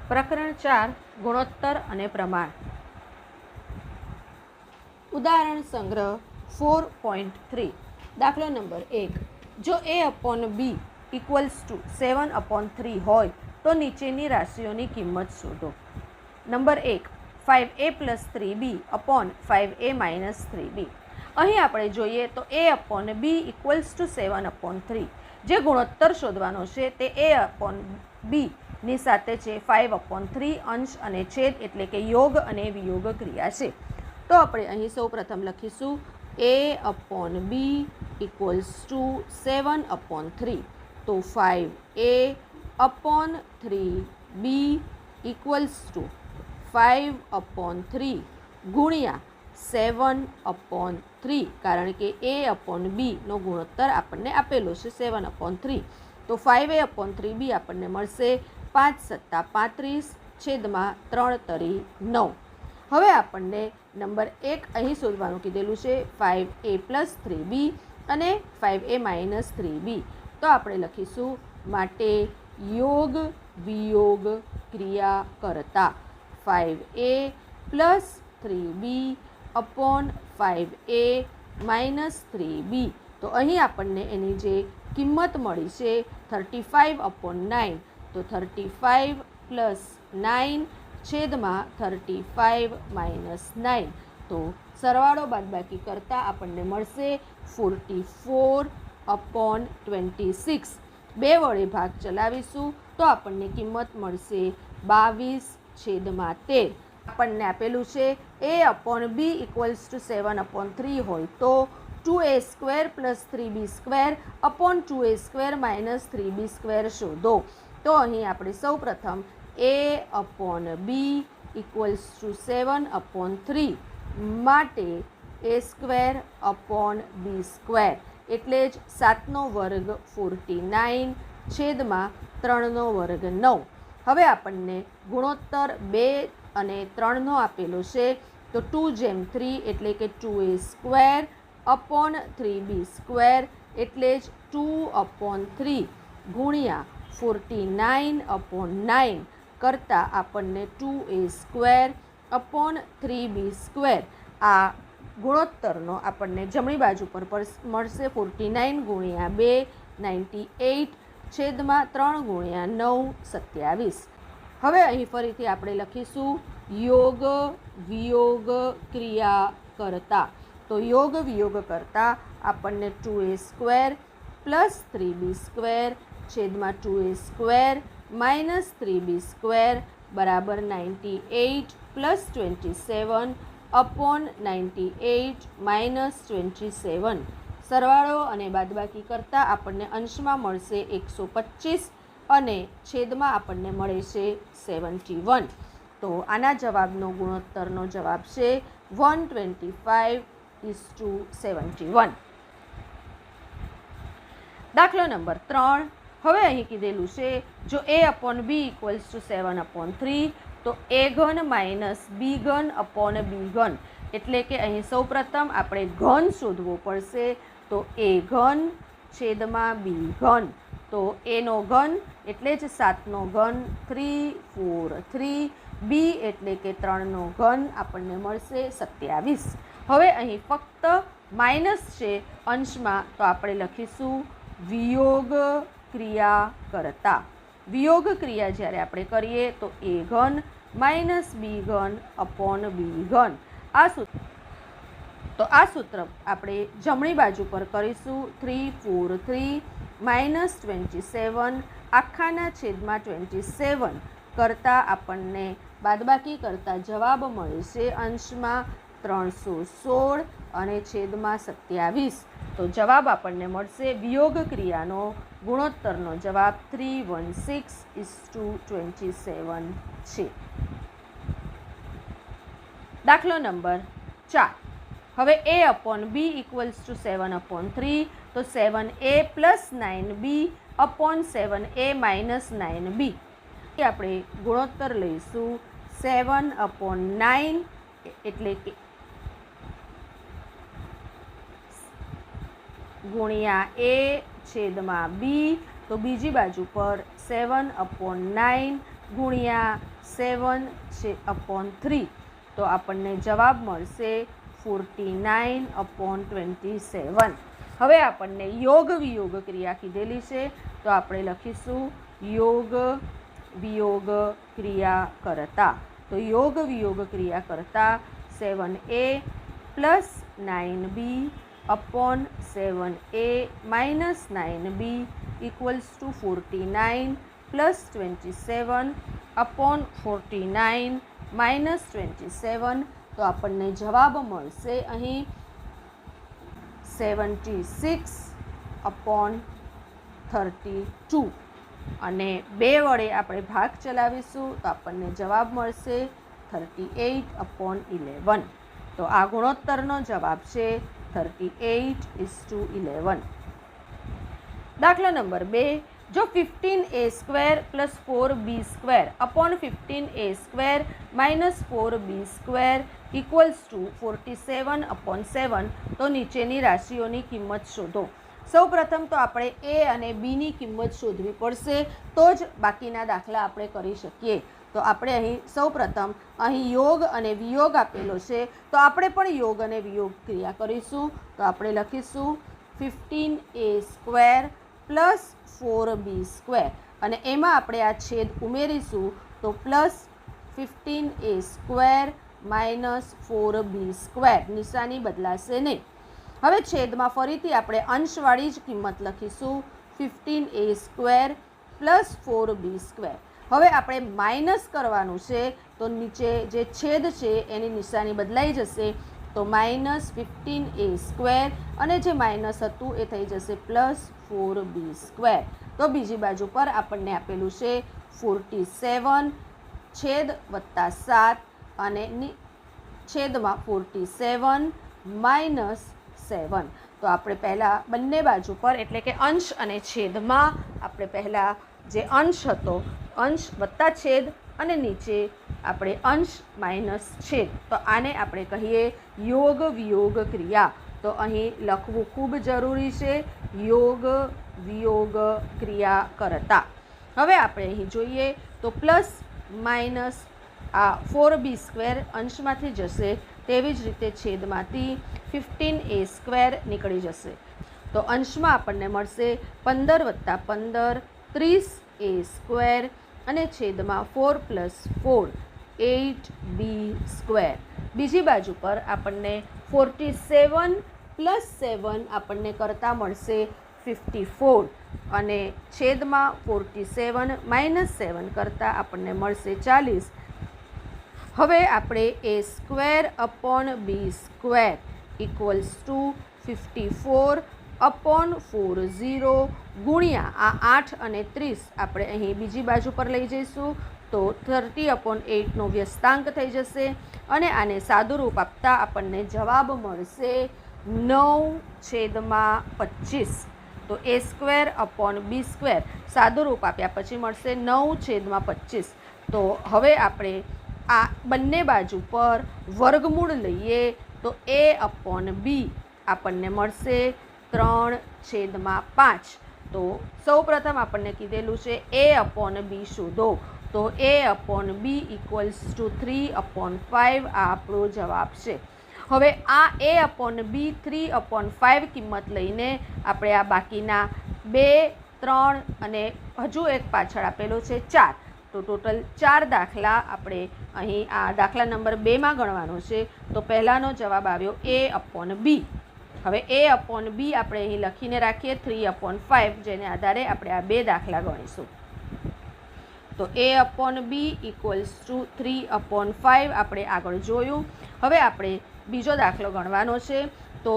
પ્રકરણ 4 ગુણોત્તર અને પ્રમાણ. ઉદાહરણ સંગ્રહ 4.3. દાખલો નંબર 1. જો a/b = 7/3 હોય તો નીચેની રાશિઓની કિંમત શોધો. Number 1. 5a + 3b / 5a - 3b. અહીં આપણે જોઈએ તો a/b = 7/3. જે ગુણોત્તર શોધવાનો છે તે a/b ની સાથે છે 5/3 અંશ અને છેદ એટલે કે યોગ અને વિયોગ ક્રિયા છે. તો આપણે અહીં સૌ પ્રથમ લખીશું a/b = 7/3. તો 5a/3b = 5/3 ગુણ્યા 7/3, કારણ કે a/b નો ગુણોત્તર આપણને આપેલો છે 7/3. તો 5a/3b આપણને મળશે 5 × 7 = 35 છેદમાં 3 તરી 9. હવે આપણને નંબર 1 અહીં શોધવાનું કીધેલું છે 5a + 3b અને 5a - 3b. તો આપણે લખીશું માટે યોગ વિયોગ ક્રિયા કરતા 5a + 3b / 5a - 3b. તો અહીં આપણને એની જે કિંમત મળી છે 35/9. તો 35 + 9 છેદમાં 35 - 9. તો સરવાળો બાદબાકી કરતાં આપણને મળશે 44/26. 2 વડે ભાગ ચલાવીશું તો આપણને કિંમત મળશે 22/13. આપણને આપેલું છે a/b = 7/3 હોય તો 2a² + 3b² / 2a² - 3b² શોધો. તો અહીં આપણે સૌ પ્રથમ a/b = 7/3 માટે a²/b² એટલે જ 7² 49 છેદમાં 3² 9. હવે આપણને ગુણોત્તર 2 અને 3 આપેલો છે તો 2/3 એટલે કે 2a² / 3b² એટલે જ 2/3 ગુણ્યા 49/9 કરતાં આપણને 2a² / 3b². આ ગુણોત્તરનો આપણને જમણી બાજુ પર મળશે 49 × 2 98 છેદમાં 3 × 9 27. હવે અહીં ફરીથી આપણે લખીશું યોગ વિયોગ ક્રિયા કરતા. તો યોગ વિયોગ કરતા આપણને 2a² + 3b² છેદમાં 2a² - 3b² બરાબર 98 + 27 / 98 - 27. સરવાળો અને બાદબાકી કરતાં આપણને અંશમાં મળશે 125 અને છેદમાં આપણને મળે છે 71. તો આના જવાબનો ગુણોત્તરનો જવાબ છે 125:71. દાખલો નંબર 3. હવે અહીં કીધેલું છે જો a/b = 7/3 તો a³ - b³ b³ એટલે કે અહીં સૌપ્રથમ આપણે ઘન શોધવો પડશે. તો a³ છેદમાં b³. તો a નો ઘન એટલે જ 7/3 3 4 3 b એટલે કે 3/3 આપણને મળશે 27. હવે અહીં ફક્ત માઇનસ છે અંશમાં, તો આપણે લખીશું વિયોગ ક્રિયા કરતા. વિયોગ ક્રિયા જ્યારે આપણે કરીએ તો a³ - b³ b³. આ સૂત્ર આપણે જમણી બાજુ પર કરીશું 3 4 3 -27 આખાના છેદમાં 27 કરતાં આપણને બાદબાકી કરતાં જવાબ મળે છે અંશમાં 316 અને છેદમાં 27. તો જવાબ આપણને મળશે વિયોગ ક્રિયાનો ગુણોત્તરનો જવાબ 316:27 છે. દાખલો નંબર 4. હવે a/b = 7/3 તો 7a + 9b / 7a - 9b. આપણે ગુણોત્તર લઈશું 7/9 એટલે કે ગુણ્યા a છેદમાં b. તો બીજી બાજુ પર 7/9 ગુણ્યા 7/3 તો આપણને જવાબ મળશે 49/27. હવે આપણને યોગ વિયોગ ક્રિયા કીધેલી છે તો આપણે લખીશું યોગ વિયોગ ક્રિયા કરતા. તો યોગ વિયોગ ક્રિયા કરતા 7a + 9b upon 7a minus 9b equals to 49 plus 27 upon 49 minus 27 તો આપણને જવાબ મળશે અહીં 76/32 અને 2 વડે આપણે ભાગ ચલાવીશું તો આપણને જવાબ મળશે 38/11. તો આ ગુણોત્તરનો જવાબ છે 38:11. દાખલા નંબર 2, જો 15a² + 4b² upon 15a² minus 4b² equals to 47/7 તો નીચેની રાશિઓની કિંમત શોધો. સૌપ્રથમ તો આપણે એ અને બીની કિંમત શોધવી પડશે તો જ બાકીના દાખલા આપણે કરી શકીએ. તો આપણે અહીં સૌપ્રથમ અહીં યોગ અને વિયોગ આપેલો છે તો આપણે પણ યોગ અને વિયોગ ક્રિયા કરીશું. તો આપણે લખીશું 15a² + 4b² અને એમાં આપણે આ છેદ ઉમેરીશું તો પ્લસ 15a² minus 4b² નિશાની બદલાશે નહીં. હવે છેદમાં ફરીથી આપણે અંશવાળી જ કિંમત લખીશું 15a² + 4b². હવે આપણે માઇનસ કરવાનું છે તો નીચે જે છેદ છે એની નિશાની બદલાઈ જશે તો -15a² અને જે માઇનસ હતું એ થઈ જશે +4b². તો બીજી બાજુ પર આપણને આપેલું છે 47 છેદ વત્તા 7 અને છેદમાં 47 minus 7. તો આપણે પહેલાં બંને બાજુ પર એટલે કે અંશ અને છેદમાં આપણે પહેલાં જે અંશ હતો અંશ વત્તા છેદ અને નીચે આપણે અંશ માઇનસ છેદ તો આને આપણે કહીએ યોગ વિયોગ ક્રિયા. તો અહીં લખવું ખૂબ જરૂરી છે યોગ વિયોગ ક્રિયા કરતા. હવે આપણે અહીં જોઈએ તો પ્લસ માઇનસ આ 4b² અંશમાંથી જશે તેવી જ રીતે છેદમાંથી 15a² નીકળી જશે. તો અંશમાં આપણને મળશે 15 + 15 30a² અને છેદમાં 4 + 4 8b². બીજી બાજુ પર આપણને 47 + 7 આપણને કરતાં મળશે 54 અને છેદમાં 47 - 7 કરતાં આપણને મળશે 40. હવે આપણે a²/b² equals to 54/40 ગુણ્યા આ 8 અને 30 આપણે અહીં બીજી બાજુ પર લઈ જઈશું તો 30/8નો વ્યસ્તાંક થઈ જશે અને આને સાદુરૂપ આપતા આપણને જવાબ મળશે 9/25. તો a²/b² સાદુરૂપ આપ્યા પછી મળશે 9/25. તો હવે આપણે આ બંને બાજુ પર વર્ગમૂળ લઈએ તો a/b આપણને મળશે 3/5. તો સૌપ્રથમ આપણને કીધેલું છે a/b શોધો તો a/b equals to 3/5 આ આપણો જવાબ છે. હવે આ a/b 3/5 કિંમત લઈને આપણે આ બાકીના 2, 3 અને હજુ એક પાછળ આપેલો છે 4 તો ટોટલ 4 દાખલા આપણે અહીં આ દાખલા નંબર 2માં ગણવાનો છે. તો પહેલાંનો જવાબ આવ્યો a/b. હવે a/b આપણે અહીં લખીને રાખીએ 3/5 જેને આધારે આપણે આ 2 દાખલા ગણીશું. તો a/b equals to 3/5 આપણે આગળ જોયું. હવે આપણે બીજો દાખલો ગણવાનો છે. તો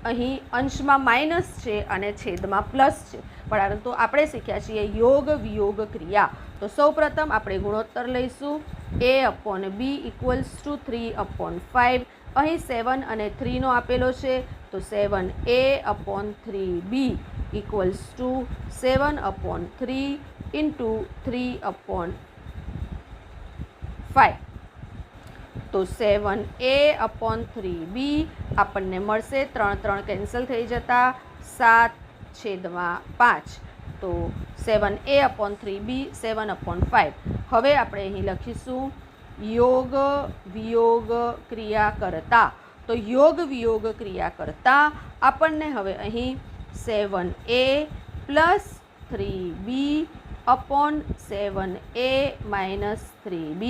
અહીં અંશમાં માઇનસ છે અને છેદમાં પ્લસ છે પરંતુ આપણે શીખ્યા છીએ યોગ વિયોગ ક્રિયા. તો સૌપ્રથમ આપણે ગુણોત્તર લઈશું a/b equals to 3/5. અહીં 7 અને 3નો આપેલો છે તો 7a/3b equals to 7/3 into 3/5. તો 7a/3b આપણને મળશે 3 3 કેન્સલ થઈ જતા 7/5. તો 7a/3b 7/5. હવે આપણે અહીં લખીશું યોગ વિયોગ ક્રિયા કરતા. તો યોગ વિયોગ ક્રિયા કરતા આપણને હવે અહીં 7a plus 3b upon 7a minus 3b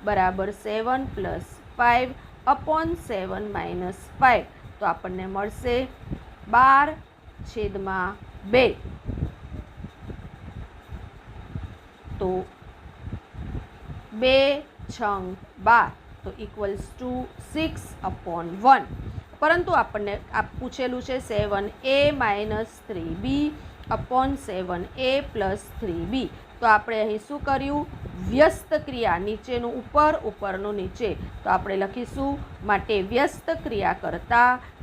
बराबर 7 प्लस 5 अपॉन 7 माइनस 5. तो आपने मळशे 12/2. तो 2 छंग 12 तो इक्वल्स टू 6/1. परंतु आपने पूछेलू है 7a minus 3b upon 7a plus 3b. तो आपणे अहीं शुं कर्युं? व्यस्त क्रिया, नीचेनु ऊपर उपरनु नीचे. तो आपणे लखीशुं माटे व्यस्त क्रिया करता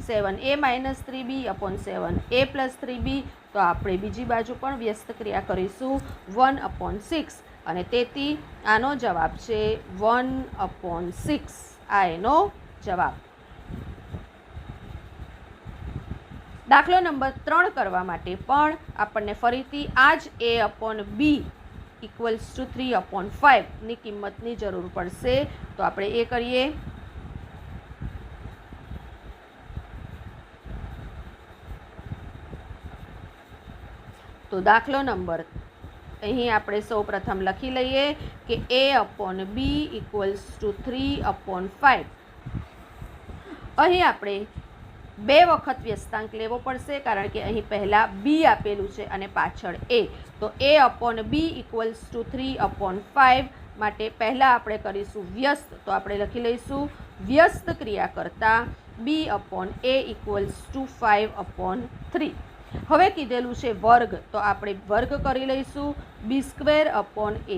7a minus 3b upon 7a plus 3b. तो आपणे बीजी बाजू पण व्यस्त क्रिया करीशुं 1/6 अने तेथी आनो जवाब छे 1/6. आ एनो जवाब. दाखलो नंबर 3 करवा माटे पण आपणे फरीथी आज a upon b equals to 3/5 नी किंमतनी जरूर पड़शे. तो आपणे ए करीए. तो दाखलो नंबर અહીં આપણે સૌ પ્રથમ લખી લઈએ કે a upon b equals to 3/5. અહીં આપણે 2 વખત વ્યસ્તાંક લેવો પડશે કારણ કે અહીં પહેલાં b આપેલું છે અને પાછળ a. તો a upon b equals to 3/5 માટે પહેલાં આપણે કરીશું વ્યસ્ત. તો આપણે લખી લઈશું વ્યસ્ત ક્રિયા કરતાં b upon a equals to 5/3. હવે કીધેલું છે વર્ગ, તો આપણે વર્ગ કરી લઈશું b² upon a²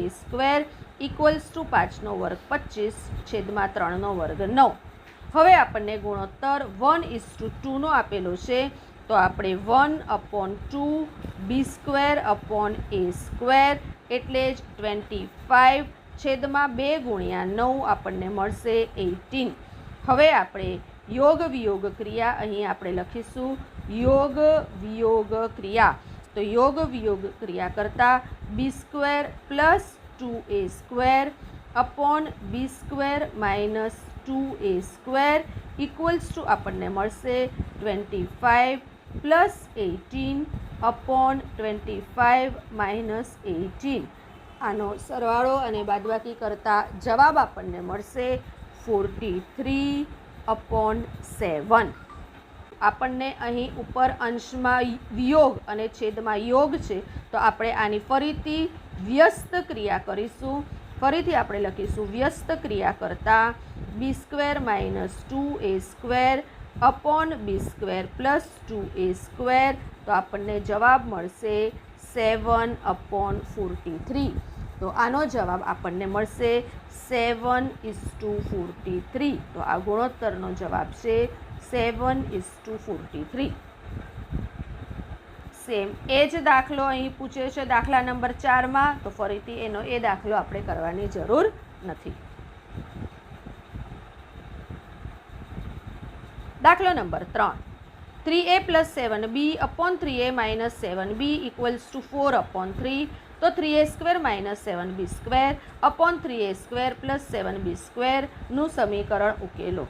equals to 5નો વર્ગ 25 છેદમાં 3નો વર્ગ 9. હવે આપણને ગુણોત્તર 1:2 આપેલો છે. તો આપણે 1/2 b² अपॉन a² એટલે જ 25 છેદમાં 2 × 9 આપણને મળશે 18. હવે આપણે યોગ વિયોગ ક્રિયા અહીં આપણે લખીશું યોગ વિયોગ ક્રિયા. તો યોગ વિયોગ ક્રિયા કરતાં b² plus 2a² upon b² minus 2a² equals to આપણને મળશે 25 प्लस 18 अपॉन 25 माइनस 18. આનો સરવાળો અને બાદબાકી કરતા જવાબ આપણને મળશે 43/7. આપણને અહીં ઉપર અંશમાં વિયોગ અને છેદમાં યોગ છે. તો આપણે આની ફરીથી વ્યસ્ત ક્રિયા કરીશું. ફરીથી આપણે લખીશું વ્યસ્ત ક્રિયા કરતાં b² minus 2a² upon b² plus 2a². तो આપણને જવાબ મળશે 7/43. तो આનો જવાબ આપણને મળશે 7:43. તો આ ગુણોત્તરનો જવાબ છે 7:43. सेम एज दाखलो अहीं पूछे छे दाखला नंबर 4 में. तो फरीथी एनो ए दाखलो आपणे करवानी जरूर नथी. दाखलो number 3 3a plus 7b upon 3a minus 7b equals to 4/3. तो 3a² minus 7b² upon 3a² plus 7b² નું સમીકરણ ઉકેલો.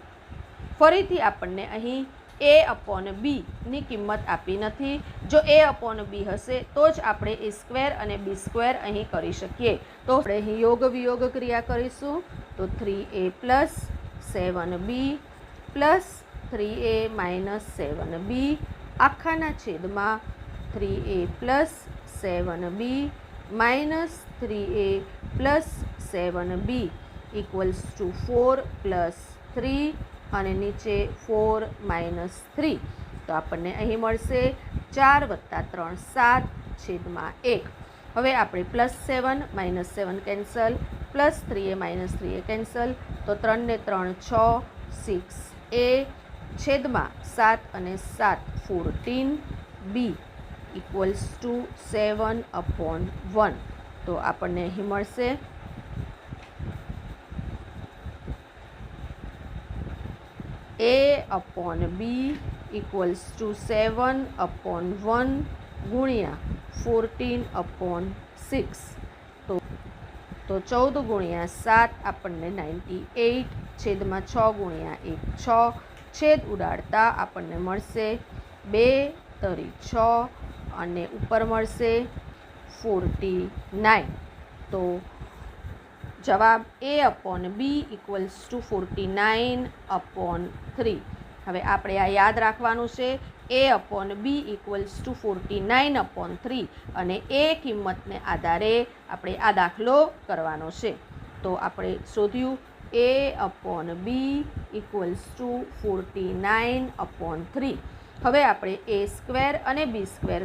ફરીથી આપણને અહીં a अपॉन b ની કિંમત આપી નથી. જો a अपॉन b હશે તો જ આપણે a² અને b² અહીં કરી શકીએ. તો આપણે અહીં યોગ વિયોગ ક્રિયા કરીશું. તો 3a plus 7b plus 3a minus 7b આખાના છેદમાં 3a plus 7b minus 3a plus 7b equals to 4 plus 3 અને નીચે 4 માઇનસ 3. તો આપણને અહીં મળશે 4 + 3 7 છેદમાં 1. હવે આપણે +7 -7 cancel, plus 3a - 3a cancel. તો 3 ને 3 6 6a છેદમાં 7 અને 7 14b इक्वल्स टू 7/1. तो आपने अहीं मळशे a upon b equals to 7/1 गुणिया 14/6. तो તો 14 ગુણ્યા 7 આપણને 98 છેદમાં 6 ગુણ્યા 1 6 છેદ ઉડાડતા આપણને મળશે 2 તરી 6 અને ઉપર મળશે 49. તો જવાબ A/B ઇક્વલ્સ ટુ 49/3. હવે આપણે આ યાદ રાખવાનું છે. A/B ઇક્વલ્સ ટુ 49/3 અને એ કિંમતને આધારે આપણે આ દાખલો કરવાનો છે. તો આપણે શોધ્યું A/B ઇક્વલ્સ ટુ 49/3. હવે આપણે A² અને B²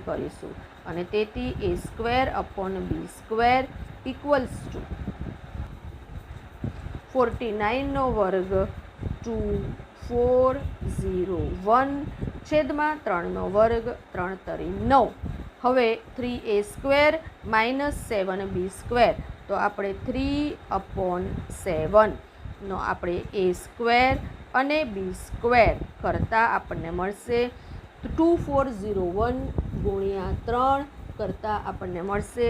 કરીશું અને તેથી A²/B² ઇક્વલ્સ ટુ 49 વર્ગ 2401 છેદમાં 3 વર્ગ 3 તરી 9. હવે 3A² - 7B², તો આપણે 3/7 નો આપણે A² અને B² કરતાં આપણને મળશે 2401 ગુણ્યા 3 કરતાં આપણને મળશે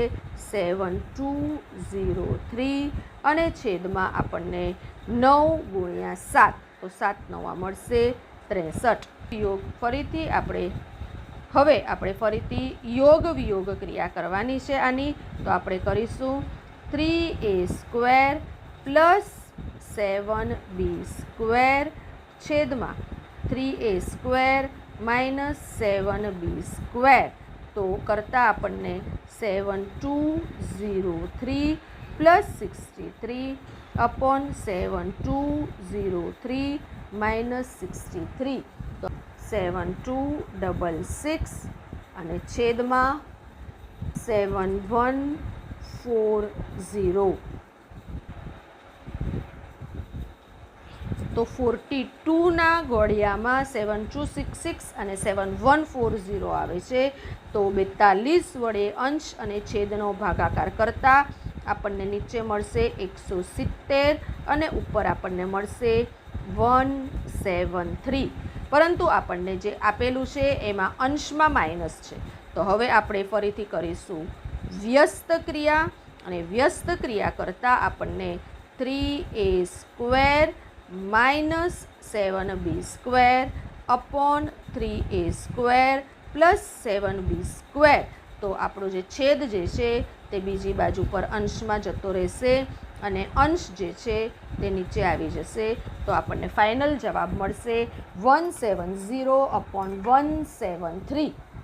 7203 અને છેદમાં આપણને 9 ગુણ્યા 7, તો 7 9 મળશે 63. યોગ ફરીથી આપણે ફરીથી યોગ વિયોગ ક્રિયા કરવાની છે આની. તો આપણે કરીશું 3A² પ્લસ 7B² છેદમાં 3A² માઇનસ 7B², તો કરતાં આપણને 7203 પ્લસ 63/7203 માઇનસ 63, તો 7266 અને છેદમાં 7140. તો 42ના ઘોડિયામાં 7266 અને 7140 આવે છે. તો 42 વડે અંશ અને છેદનો ભાગાકાર કરતાં આપણને નીચે મળશે 170 અને ઉપર આપણને મળશે 173. પરંતુ આપણને જે આપેલું છે એમાં અંશમાં માઇનસ છે. તો હવે આપણે ફરીથી કરીશું વ્યસ્ત ક્રિયા, અને વ્યસ્ત ક્રિયા કરતાં આપણને 3A² minus 7B² upon 3A² plus 7B², તો આપણો જે છેદ જે છે તે બીજી બાજુ પર અંશમાં જતો રહેશે અને અંશ જે છે તે નીચે આવી જશે. તો આપણને ફાઇનલ જવાબ મળશે 170/173.